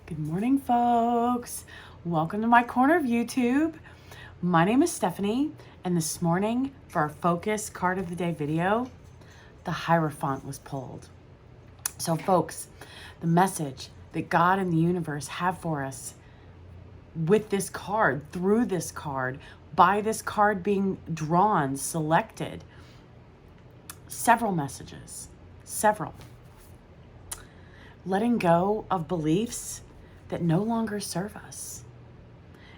Good morning, folks. Welcome to my corner of YouTube. My name is Stephanie, and this morning for our focus card of the day video, the Hierophant was pulled. So folks, the message that God and the universe have for us with this card, through this card, by this card being drawn, selected, several messages, several. Letting go of beliefs that no longer serve us,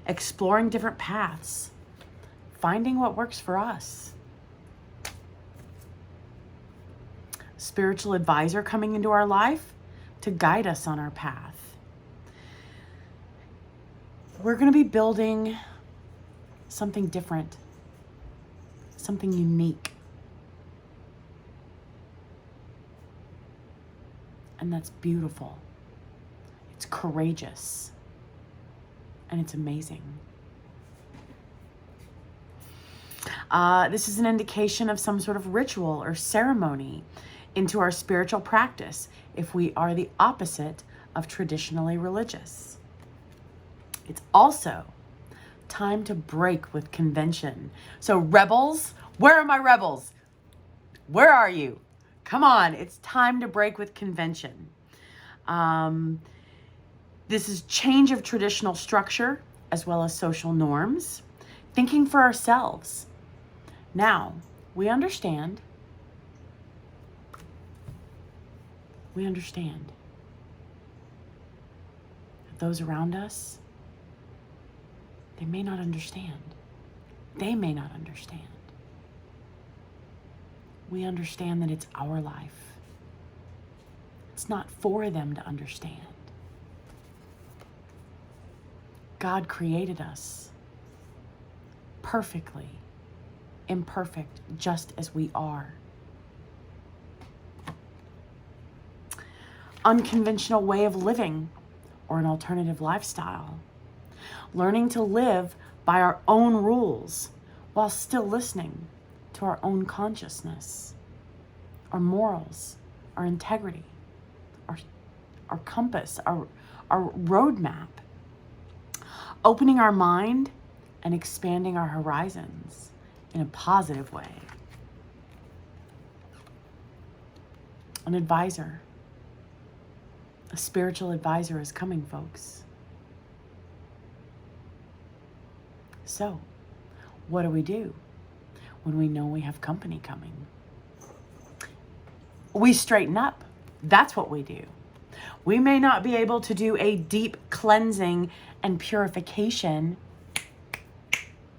exploring different paths, finding what works for us. Spiritual advisor coming into our life to guide us on our path. We're going to be building something different, something unique. And that's beautiful. It's courageous. And it's amazing. This is an indication of some sort of ritual or ceremony into our spiritual practice if we are the opposite of traditionally religious. It's also time to break with convention. So rebels, where are my rebels? Where are you? Come on, it's time to break with convention. This is change of traditional structure as well as social norms, thinking for ourselves. Now, we understand that those around us, they may not understand. They may not understand. We understand that it's our life. It's not for them to understand. God created us perfectly, imperfect, just as we are. Unconventional way of living or an alternative lifestyle. Learning to live by our own rules while still listening to our own consciousness, our morals, our integrity, our compass, our roadmap. Opening our mind and expanding our horizons in a positive way. An advisor, a spiritual advisor is coming, folks. So, what do we do when we know we have company coming? We straighten up. That's what we do. We may not be able to do a deep cleansing and purification.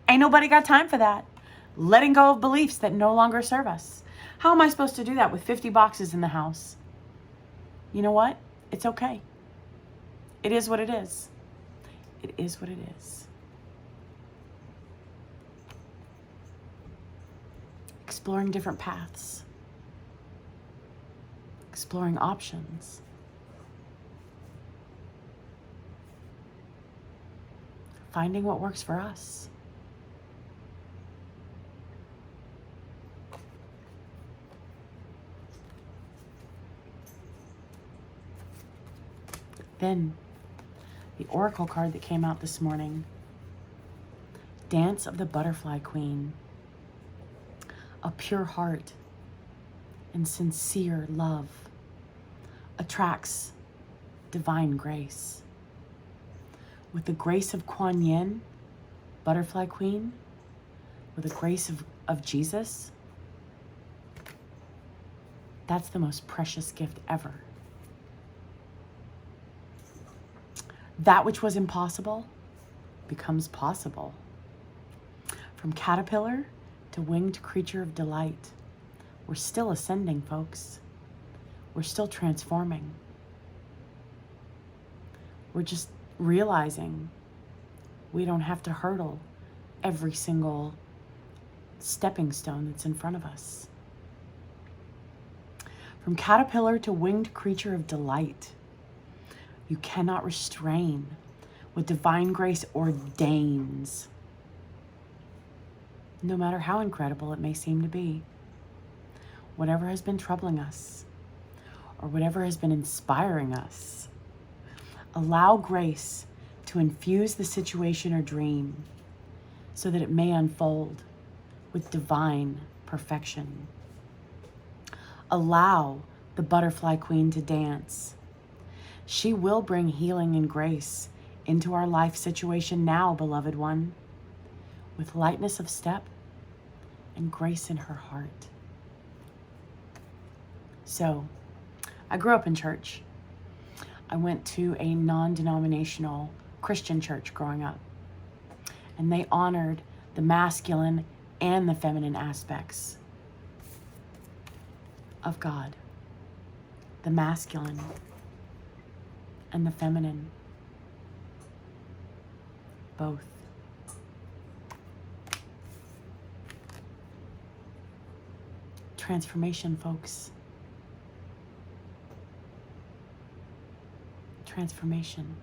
Ain't nobody got time for that. Letting go of beliefs that no longer serve us. How am I supposed to do that with 50 boxes in the house? You know what? It's okay. It is what it is. It is what it is. Exploring different paths. Exploring options. Finding what works for us. Then, the oracle card that came out this morning. Dance of the Butterfly Queen. A pure heart and sincere love attracts divine grace. With the grace of Kuan Yin, Butterfly Queen, with the grace of Jesus, that's the most precious gift ever. That which was impossible becomes possible. From caterpillar to winged creature of delight, we're still ascending, folks. We're still transforming. We're just realizing we don't have to hurdle every single stepping stone that's in front of us. From caterpillar to winged creature of delight, you cannot restrain what divine grace ordains, no matter how incredible it may seem to be. Whatever has been troubling us, or whatever has been inspiring us, Allow grace to infuse the situation or dream so that it may unfold with divine perfection. Allow the butterfly queen to dance. She will bring healing and grace into our life situation now, beloved one, with lightness of step and grace in her heart. So, I grew up in church. I went to a non-denominational Christian church growing up, and they honored the masculine and the feminine aspects of God, the masculine and the feminine, both. Transformation, folks. Transformation.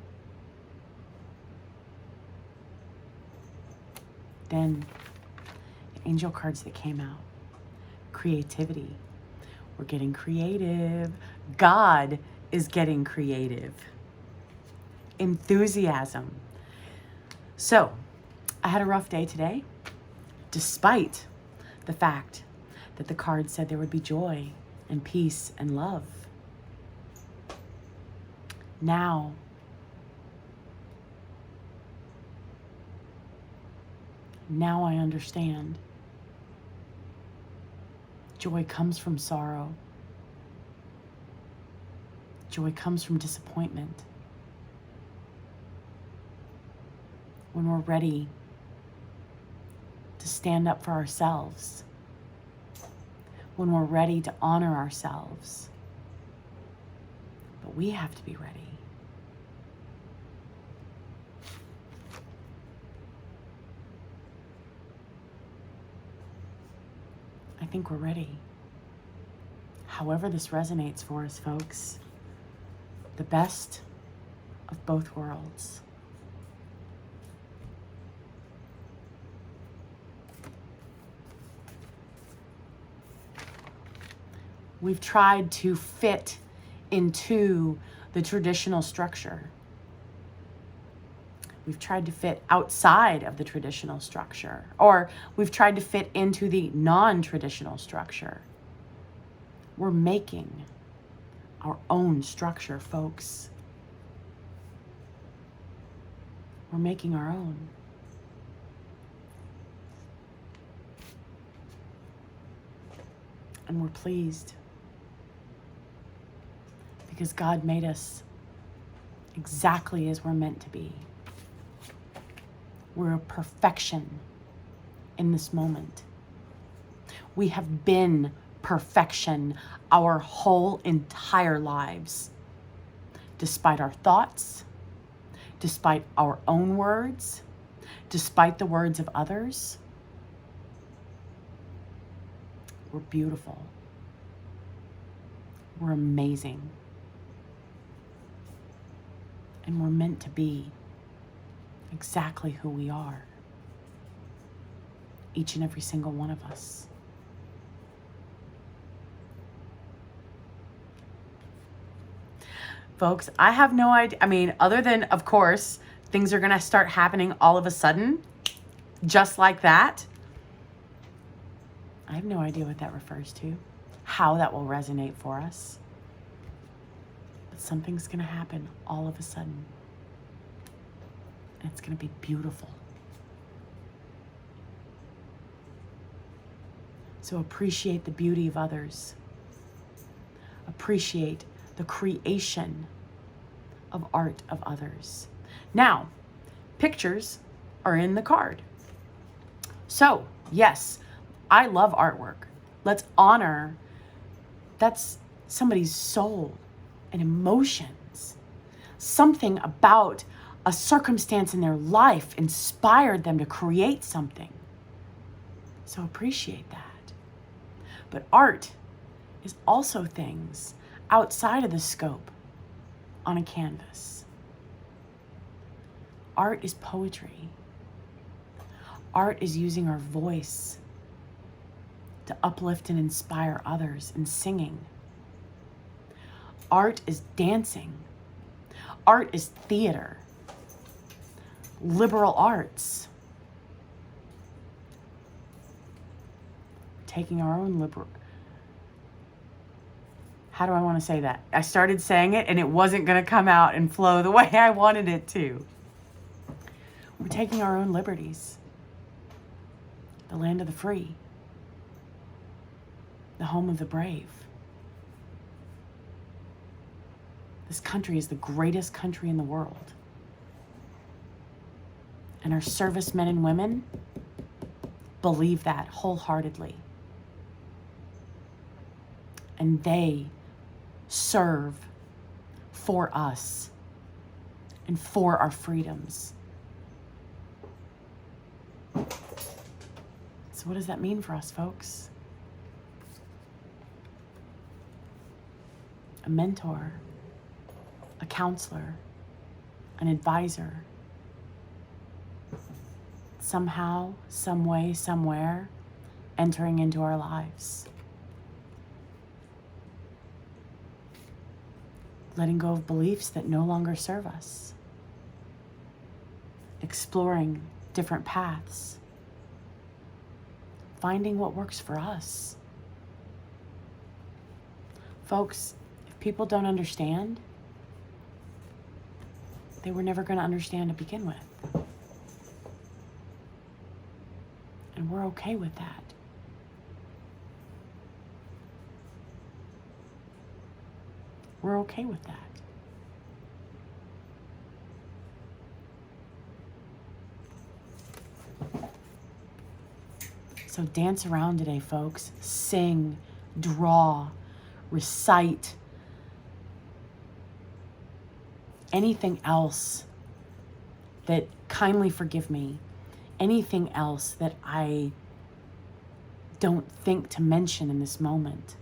Then the angel cards that came out. Creativity. We're getting creative. God is getting creative. Enthusiasm. So, I had a rough day today, despite the fact that the card said there would be joy and peace and love. Now, I understand. Joy comes from sorrow. Joy comes from disappointment. When we're ready to stand up for ourselves, when we're ready to honor ourselves, but we have to be ready. I think we're ready. However this resonates for us, folks, the best of both worlds. We've tried to fit into the traditional structure. We've tried to fit outside of the traditional structure, or we've tried to fit into the non-traditional structure. We're making our own structure, folks. We're making our own. And we're pleased because God made us exactly as we're meant to be. We're a perfection in this moment. We have been perfection our whole entire lives, despite our thoughts, despite our own words, despite the words of others. We're beautiful. We're amazing. And we're meant to be exactly who we are. Each and every single one of us. Folks, I have no idea. I mean, other than, of course, things are going to start happening all of a sudden, just like that. I have no idea what that refers to, how that will resonate for us. But something's going to happen all of a sudden. And it's going to be beautiful. So appreciate the beauty of others. Appreciate the creation of art of others. Now, pictures are in the card. So, yes, I love artwork. Let's honor that's somebody's soul and emotions. Something about a circumstance in their life inspired them to create something. So appreciate that. But art is also things outside of the scope on a canvas. Art is poetry. Art is using our voice to uplift and inspire others, and singing. Art is dancing. Art is theater. Liberal arts. Taking our own liberal... How do I want to say that? I started saying it and it wasn't going to come out and flow the way I wanted it to. We're taking our own liberties. The land of the free. The home of the brave. This country is the greatest country in the world. And our servicemen and women believe that wholeheartedly. And they serve for us and for our freedoms. So what does that mean for us, folks? A mentor, a counselor, an advisor. Somehow, some way, somewhere, entering into our lives. Letting go of beliefs that no longer serve us. Exploring different paths. Finding what works for us. Folks, if people don't understand, they were never going to understand to begin with. And we're okay with that. We're okay with that. So dance around today, folks. Sing, draw, recite. Anything else that, kindly forgive me, anything else that I don't think to mention in this moment.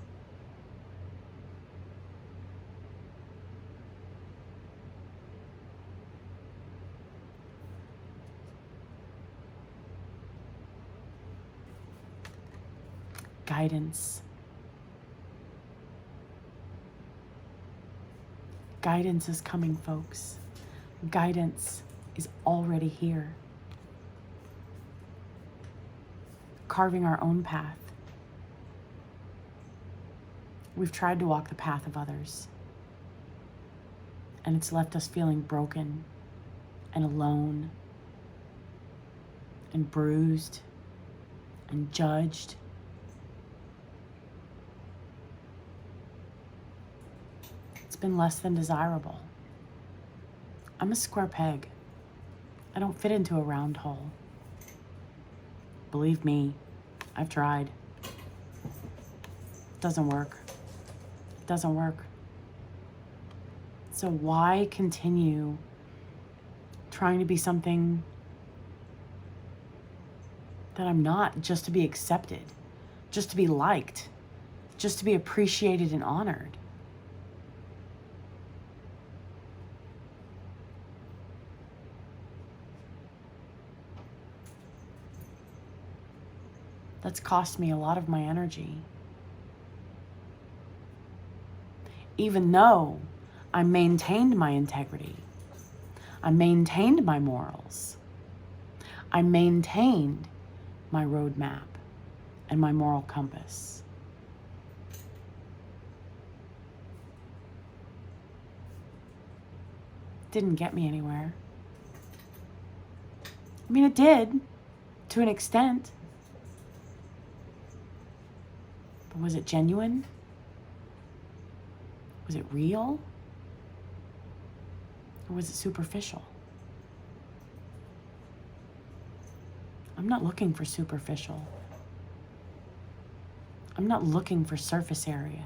Guidance. Guidance is coming, folks. Guidance is already here. Carving our own path. We've tried to walk the path of others, and it's left us feeling broken and alone and bruised and judged. It's been less than desirable. I'm a square peg. I don't fit into a round hole. Believe me, I've tried. Doesn't work. Doesn't work. So why continue trying to be something that I'm not, just to be accepted, just to be liked, just to be appreciated and honored? That's cost me a lot of my energy. Even though I maintained my integrity, I maintained my morals, I maintained my roadmap and my moral compass. Didn't get me anywhere. I mean, it did, to an extent. But was it genuine? Was it real? Or was it superficial? I'm not looking for superficial. I'm not looking for surface area.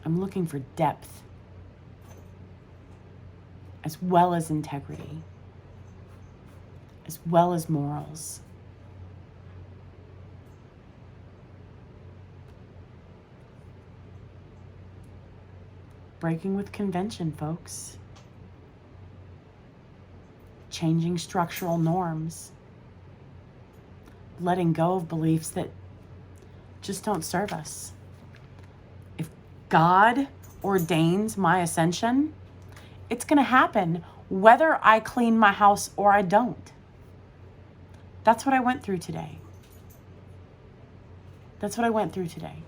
I'm looking for depth, as well as integrity, as well as morals. Breaking with convention, folks. Changing structural norms. Letting go of beliefs that just don't serve us. If God ordains my ascension, it's going to happen whether I clean my house or I don't. That's what I went through today. That's what I went through today.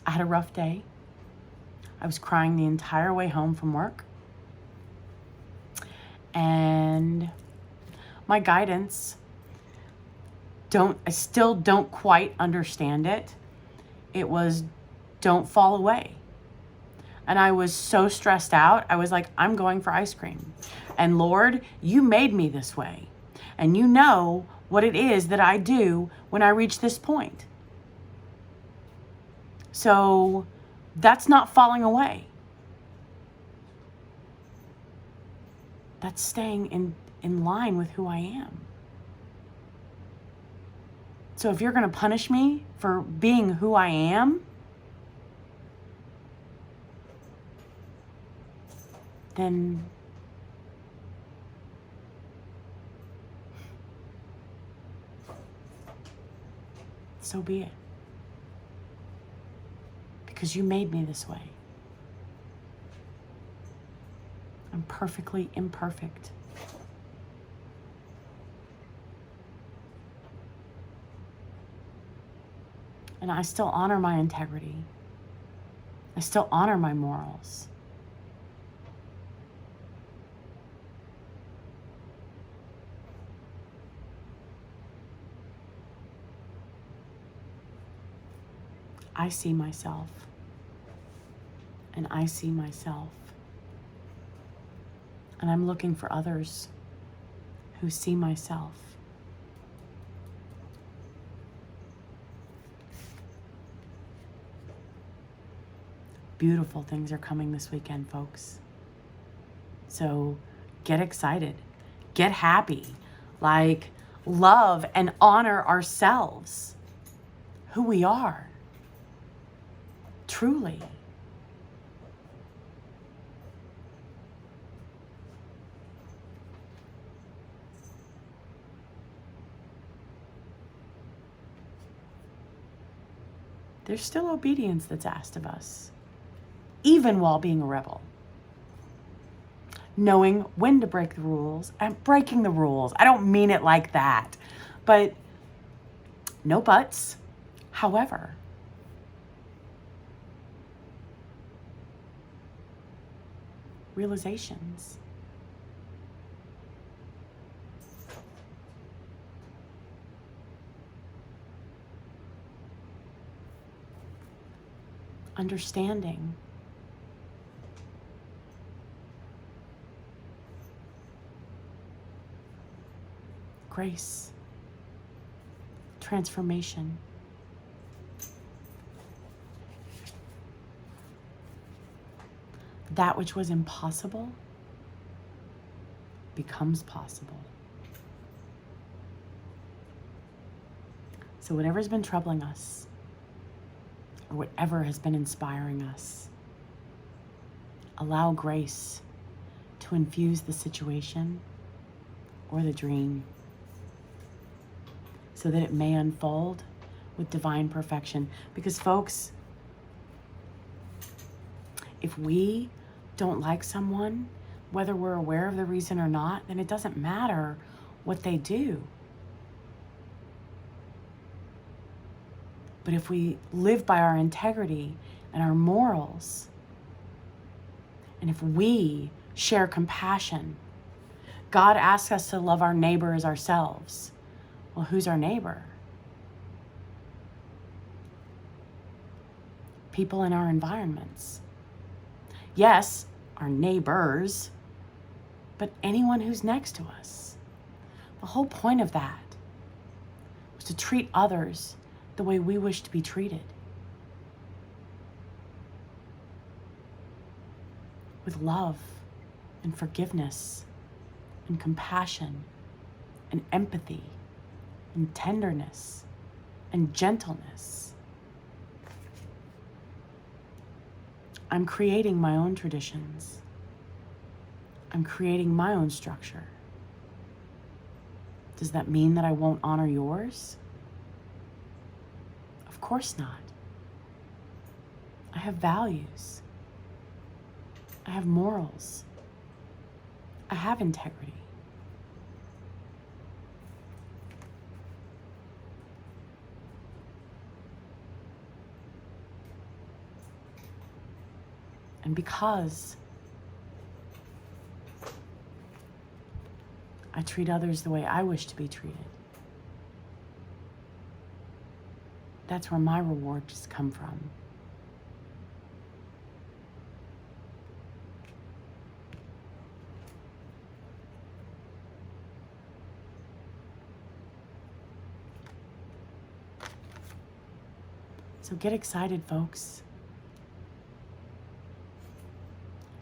I had a rough day. I was crying the entire way home from work. And my guidance, I still don't quite understand it. It was, don't fall away. And I was so stressed out. I was like, I'm going for ice cream. And Lord, you made me this way. And you know what it is that I do when I reach this point. So that's not falling away. That's staying in line with who I am. So if you're going to punish me for being who I am, then so be it. Because you made me this way. I'm perfectly imperfect. And I still honor my integrity. I still honor my morals. I see myself. And I see myself. And I'm looking for others who see myself. Beautiful things are coming this weekend, folks. So get excited. Get happy. Like, love and honor ourselves. Who we are. Truly. There's still obedience that's asked of us, even while being a rebel. Knowing when to break the rules and breaking the rules. I don't mean it like that, but no buts. However, realizations. Understanding. Grace. Transformation. That which was impossible becomes possible. So whatever's been troubling us, or whatever has been inspiring us, allow grace to infuse the situation or the dream so that it may unfold with divine perfection. Because folks, if we don't like someone, whether we're aware of the reason or not, then it doesn't matter what they do. But if we live by our integrity and our morals, and if we share compassion, God asks us to love our neighbor as ourselves. Well, who's our neighbor? People in our environments. Yes, our neighbors, but anyone who's next to us. The whole point of that was to treat others the way we wish to be treated. With love and forgiveness and compassion and empathy and tenderness and gentleness. I'm creating my own traditions. I'm creating my own structure. Does that mean that I won't honor yours? Of course not. I have values. I have morals. I have integrity. And because I treat others the way I wish to be treated, that's where my rewards come from. So get excited, folks.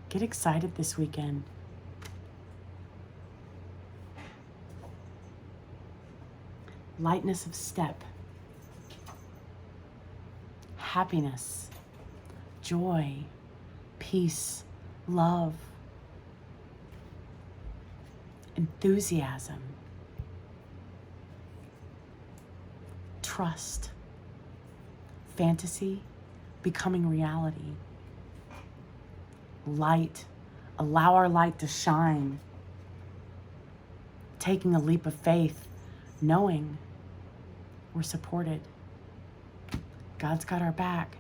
Get excited this weekend. Lightness of step, happiness, joy, peace, love, enthusiasm, trust, fantasy becoming reality, light, allow our light to shine, taking a leap of faith, knowing we're supported. God's got our back.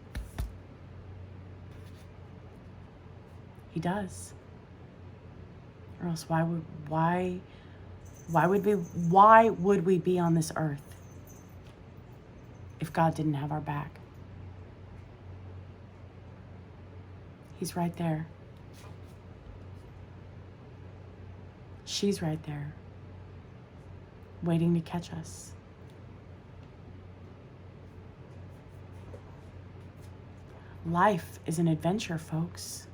He does. Or else why would we be on this earth if God didn't have our back? He's right there. She's right there, waiting to catch us. Life is an adventure, folks.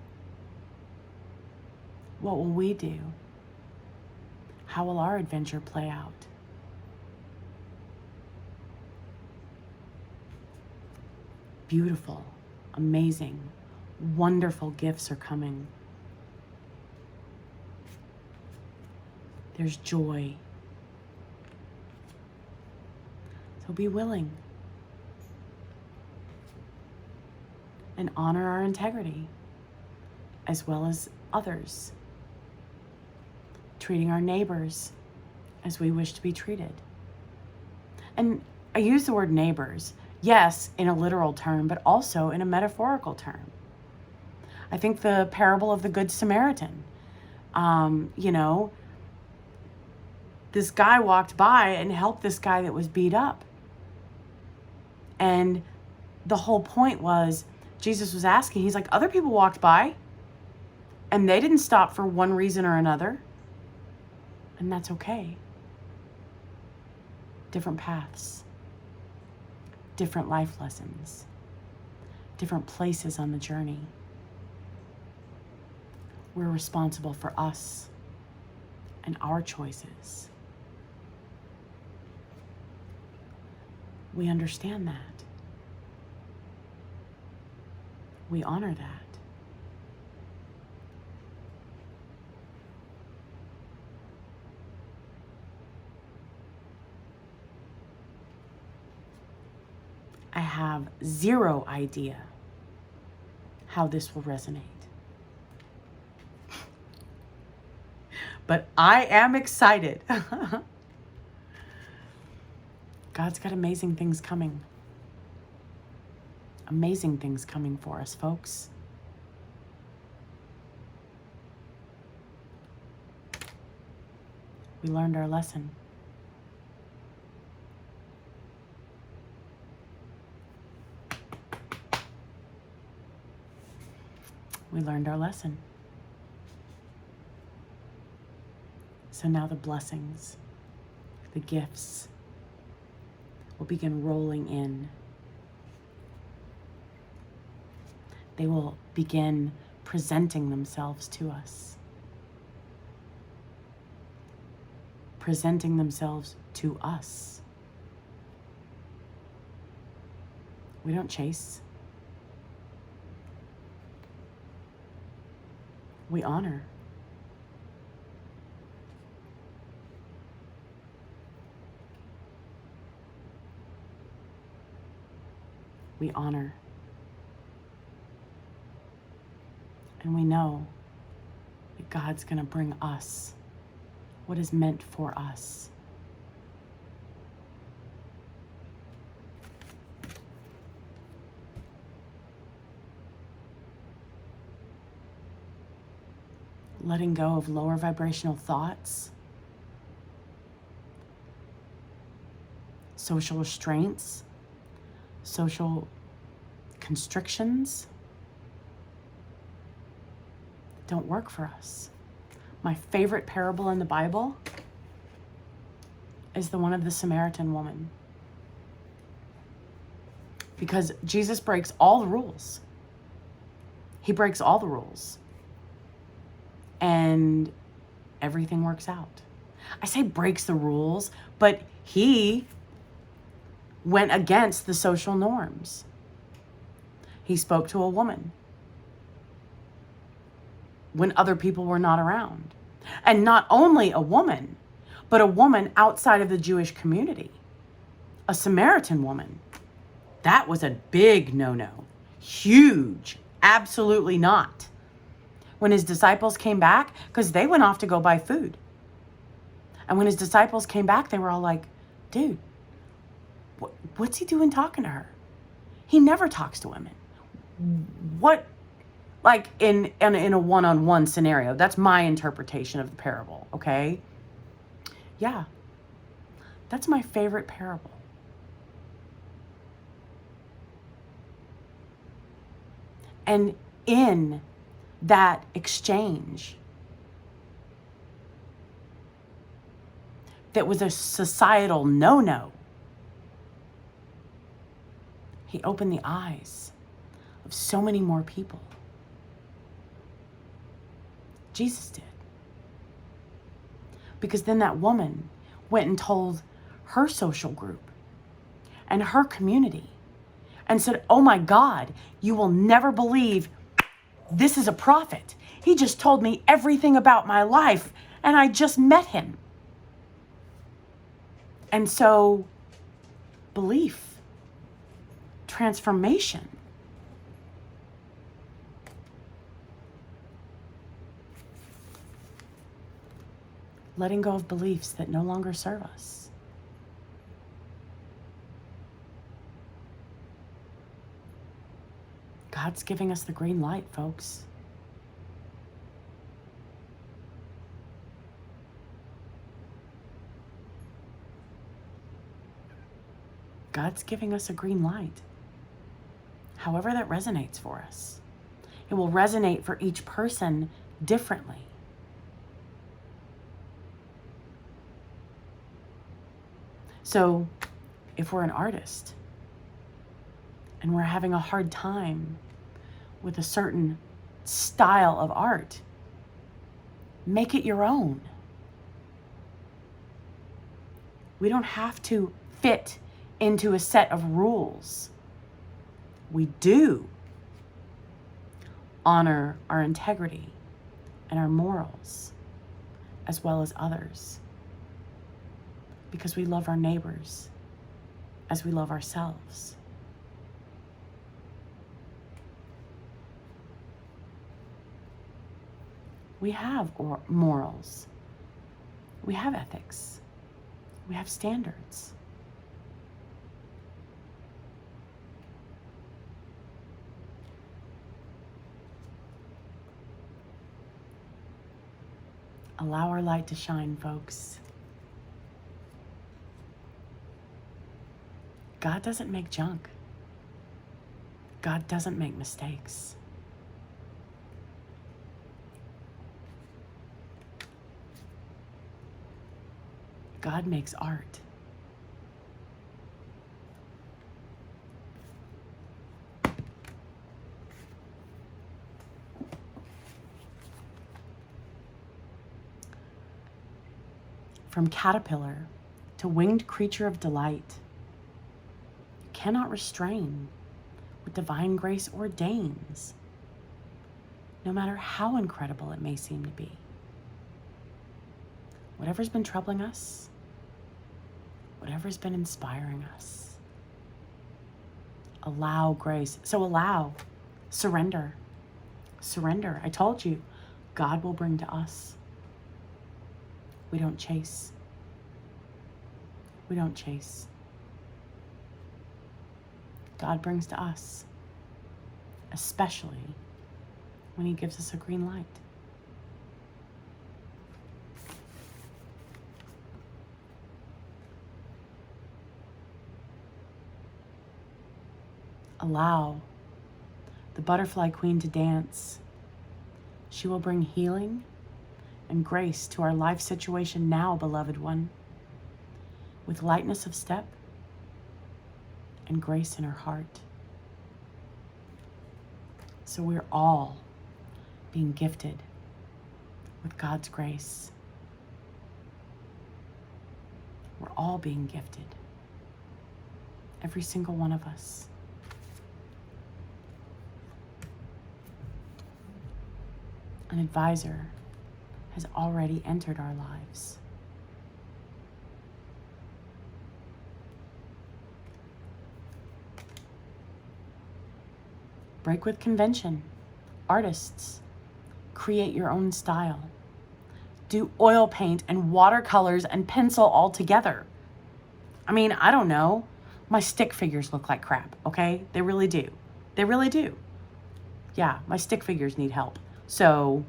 What will we do? How will our adventure play out? Beautiful, amazing, wonderful gifts are coming. There's joy. So be willing and honor our integrity as well as others, treating our neighbors as we wish to be treated. And I use the word neighbors, yes, in a literal term, but also in a metaphorical term. I think the parable of the Good Samaritan, this guy walked by and helped this guy that was beat up. And the whole point was, Jesus was asking, he's like, other people walked by and they didn't stop for one reason or another. And that's okay. Different paths, different life lessons, different places on the journey. We're responsible for us and our choices. We understand that. We honor that. I have zero idea how this will resonate. But I am excited. God's got amazing things coming. Amazing things coming for us, folks. We learned our lesson. We learned our lesson. So now the blessings, the gifts will begin rolling in. They will begin presenting themselves to us. Presenting themselves to us. We don't chase. We honor. We honor. And we know that God's going to bring us what is meant for us. Letting go of lower vibrational thoughts, social restraints, social constrictions don't work for us. My favorite parable in the Bible is the one of the Samaritan woman. Because Jesus breaks all the rules. He breaks all the rules. And everything works out. I say breaks the rules, but he went against the social norms. He spoke to a woman when other people were not around. And not only a woman, but a woman outside of the Jewish community, a Samaritan woman. That was a big no-no. Huge. Absolutely not. When his disciples came back, because they went off to go buy food. And when his disciples came back, they were all like, dude, what's he doing talking to her? He never talks to women. What, like in a one-on-one scenario, that's my interpretation of the parable, okay? Yeah, that's my favorite parable. And in that exchange, that was a societal no-no, he opened the eyes of so many more people. Jesus did. Because then that woman went and told her social group and her community and said, oh my God, you will never believe this is a prophet. He just told me everything about my life and I just met him. And so belief, transformation, letting go of beliefs that no longer serve us. God's giving us the green light, folks. God's giving us a green light. However that resonates for us. It will resonate for each person differently. So if we're an artist and we're having a hard time with a certain style of art, make it your own. We don't have to fit into a set of rules. We do honor our integrity and our morals as well as others, because we love our neighbors as we love ourselves. We have morals. We have ethics. We have standards. Allow our light to shine, folks. God doesn't make junk. God doesn't make mistakes. God makes art. From caterpillar to winged creature of delight, you cannot restrain what divine grace ordains, no matter how incredible it may seem to be. Whatever's been troubling us, whatever's been inspiring us, allow grace. So allow, surrender, Surrender. I told you, God will bring to us. We don't chase. We don't chase. God brings to us, especially when he gives us a green light. Allow the butterfly queen to dance. She will bring healing and grace to our life situation now, beloved one, with lightness of step and grace in her heart. So we're all being gifted with God's grace. We're all being gifted. Every single one of us. An advisor has already entered our lives. Break with convention. Artists, create your own style. Do oil paint and watercolors and pencil all together. I mean, I don't know. My stick figures look like crap, okay? They really do. They really do. Yeah, my stick figures need help. So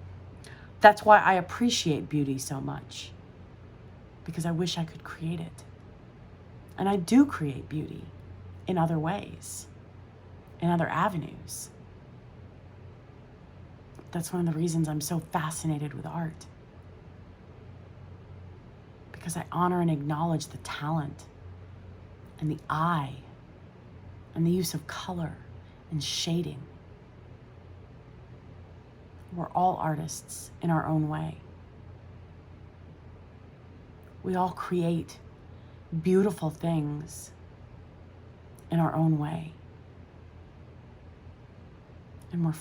that's why I appreciate beauty so much, because I wish I could create it. And I do create beauty in other ways, in other avenues. That's one of the reasons I'm so fascinated with art, because I honor and acknowledge the talent and the eye and the use of color and shading. We're all artists in our own way. We all create beautiful things in our own way. And we're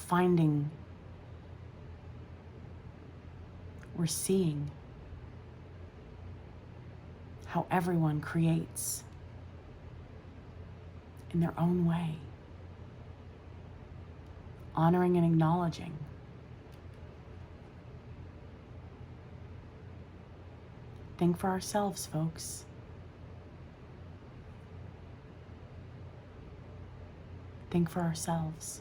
seeing how everyone creates in their own way, honoring and acknowledging. Think for ourselves, folks. Think for ourselves.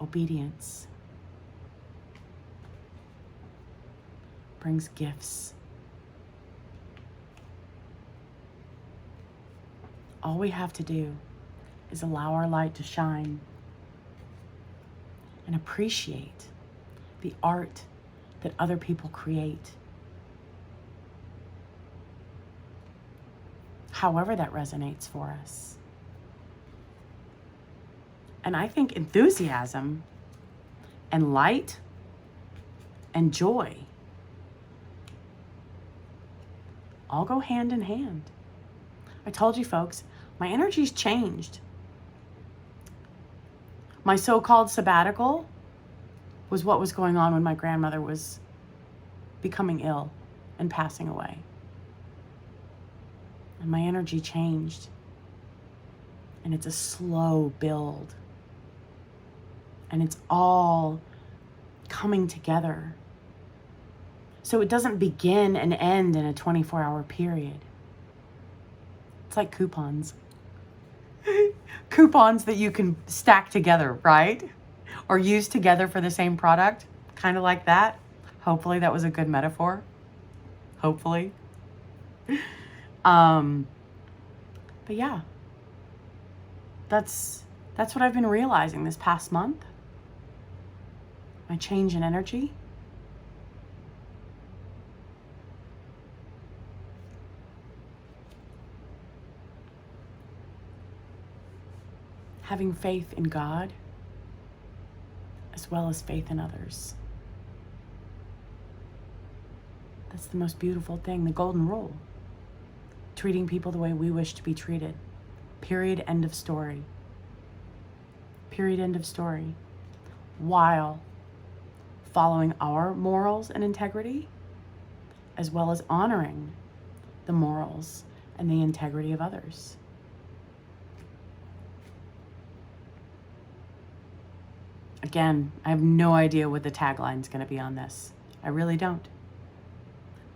Obedience brings gifts. All we have to do is allow our light to shine and appreciate the art that other people create. However that resonates for us. And I think enthusiasm and light and joy all go hand in hand. I told you folks, my energy's changed. My so-called sabbatical was what was going on when my grandmother was becoming ill and passing away. And my energy changed. And it's a slow build. And it's all coming together. So it doesn't begin and end in a 24-hour period. It's like coupons. Coupons that you can stack together, right? Or use together for the same product. Kind of like that. Hopefully that was a good metaphor. Hopefully. But yeah. That's what I've been realizing this past month. My change in energy. Having faith in God as well as faith in others. That's the most beautiful thing, the golden rule. Treating people the way we wish to be treated. Period, end of story. Period, end of story. While following our morals and integrity, as well as honoring the morals and the integrity of others. Again, I have no idea what the tagline is going to be on this. I really don't.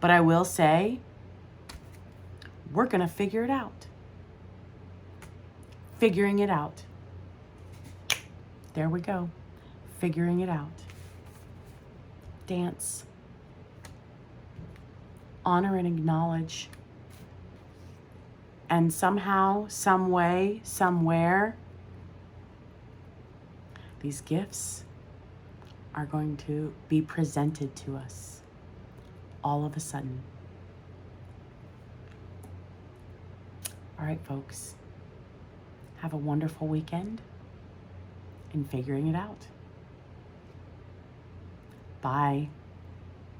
But I will say, we're going to figure it out. Figuring it out. There we go. Figuring it out. Dance. Honor and acknowledge. And somehow, some way, somewhere, these gifts are going to be presented to us all of a sudden. All right, folks. Have a wonderful weekend in figuring it out. Bye.